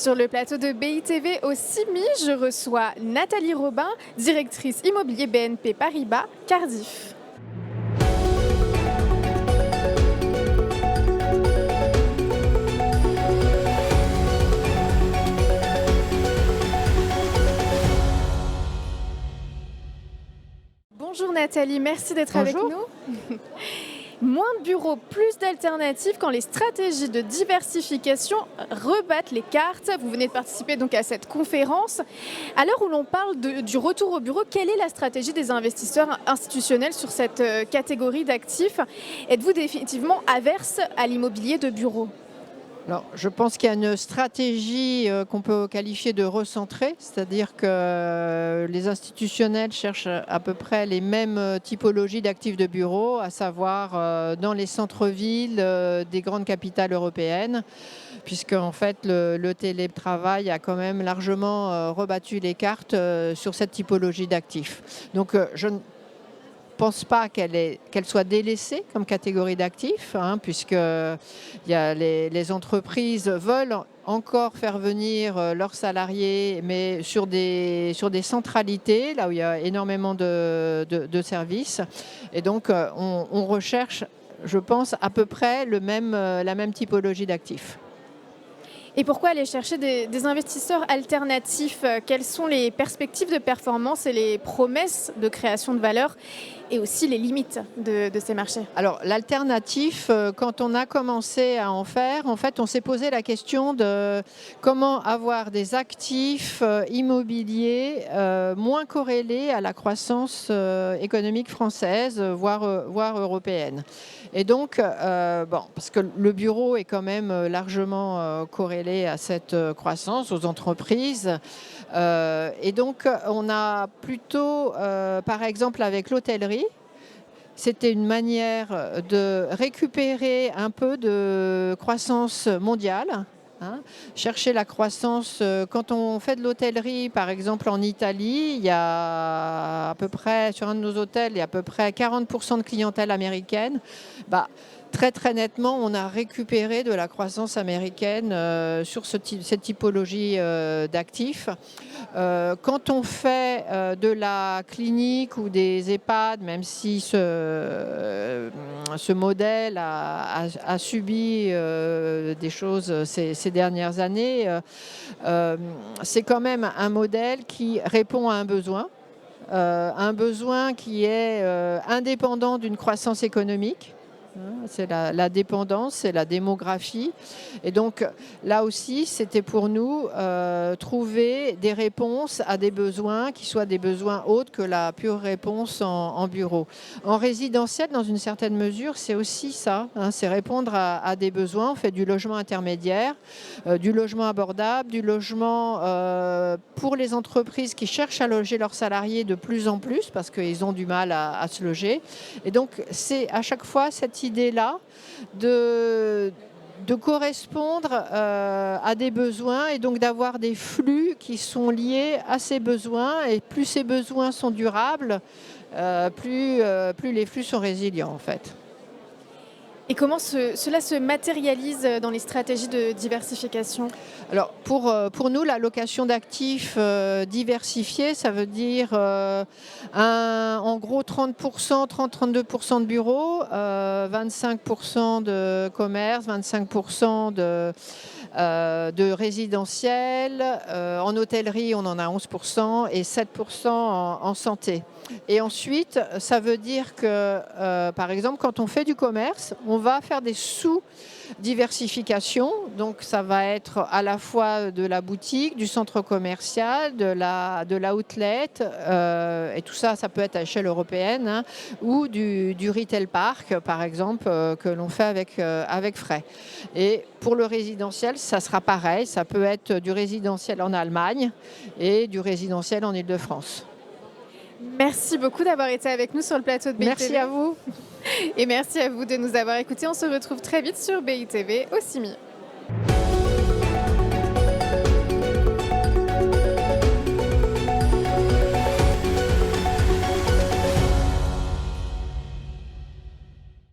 Sur le plateau de BITV au CIMI, je reçois Nathalie Robin, directrice immobilier BNP Paribas, Cardiff. Bonjour Nathalie, merci d'être avec Bonjour. nous. Moins de bureaux, plus d'alternatives quand les stratégies de diversification rebattent les cartes. Vous venez de participer donc à cette conférence. À l'heure où l'on parle du retour au bureau, quelle est la stratégie des investisseurs institutionnels sur cette catégorie d'actifs? Êtes-vous définitivement averse à l'immobilier de bureau? Alors, je pense qu'il y a une stratégie qu'on peut qualifier de recentrée, c'est-à-dire que les institutionnels cherchent à peu près les mêmes typologies d'actifs de bureau, à savoir dans les centres-villes des grandes capitales européennes, puisque en fait le télétravail a quand même largement rebattu les cartes sur cette typologie d'actifs. Donc, je ne pense pas qu'elle soit délaissée comme catégorie d'actifs, puisque les entreprises veulent encore faire venir leurs salariés, mais sur des centralités, là où il y a énormément de services. Et donc, on recherche, je pense, à peu près la même typologie d'actifs. Et pourquoi aller chercher des investisseurs alternatifs? Quelles sont les perspectives de performance et les promesses de création de valeur et aussi les limites de ces marchés? Alors, l'alternatif, quand on a commencé à en faire, en fait, on s'est posé la question de comment avoir des actifs immobiliers moins corrélés à la croissance économique française, voire européenne. Et donc, parce que le bureau est quand même largement corrélé à cette croissance, aux entreprises. Et donc, on a plutôt, par exemple, avec l'hôtellerie, c'était une manière de récupérer un peu de croissance mondiale. Chercher la croissance. Quand on fait de l'hôtellerie, par exemple en Italie, il y a à peu près, sur un de nos hôtels, il y a à peu près 40% de clientèle américaine. Très très nettement, on a récupéré de la croissance américaine sur cette typologie d'actifs. Quand on fait de la clinique ou des EHPAD, même si ce modèle a subi des choses ces dernières années, c'est quand même un modèle qui répond à un besoin qui est indépendant d'une croissance économique. C'est la dépendance, c'est la démographie. Et donc là aussi, c'était pour nous trouver des réponses à des besoins qui soient des besoins autres que la pure réponse en bureau. En résidentiel, dans une certaine mesure, c'est aussi ça, c'est répondre à des besoins. On fait du logement intermédiaire, du logement abordable, du logement pour les entreprises qui cherchent à loger leurs salariés de plus en plus parce qu'ils ont du mal à se loger. Et donc, c'est à chaque fois cette idée-là de correspondre à des besoins et donc d'avoir des flux qui sont liés à ces besoins. Et plus ces besoins sont durables, plus les flux sont résilients en fait. Et comment cela se matérialise dans les stratégies de diversification? Alors pour nous, la location d'actifs diversifiés, ça veut dire en gros 30%, 30-32% de bureaux, 25% de commerce, 25% de résidentiel. En hôtellerie, on en a 11% et 7% en santé. Et ensuite, ça veut dire que, par exemple, quand on fait du commerce, on va faire des sous-diversifications. Donc, ça va être à la fois de la boutique, du centre commercial, de l'outlet, et tout ça, ça peut être à échelle européenne, ou du retail park, par exemple, que l'on fait avec frais. Et pour le résidentiel, ça sera pareil. Ça peut être du résidentiel en Allemagne et du résidentiel en Île-de-France. Merci beaucoup d'avoir été avec nous sur le plateau de BITV. Merci à vous. Et merci à vous de nous avoir écoutés. On se retrouve très vite sur BITV au CIMI.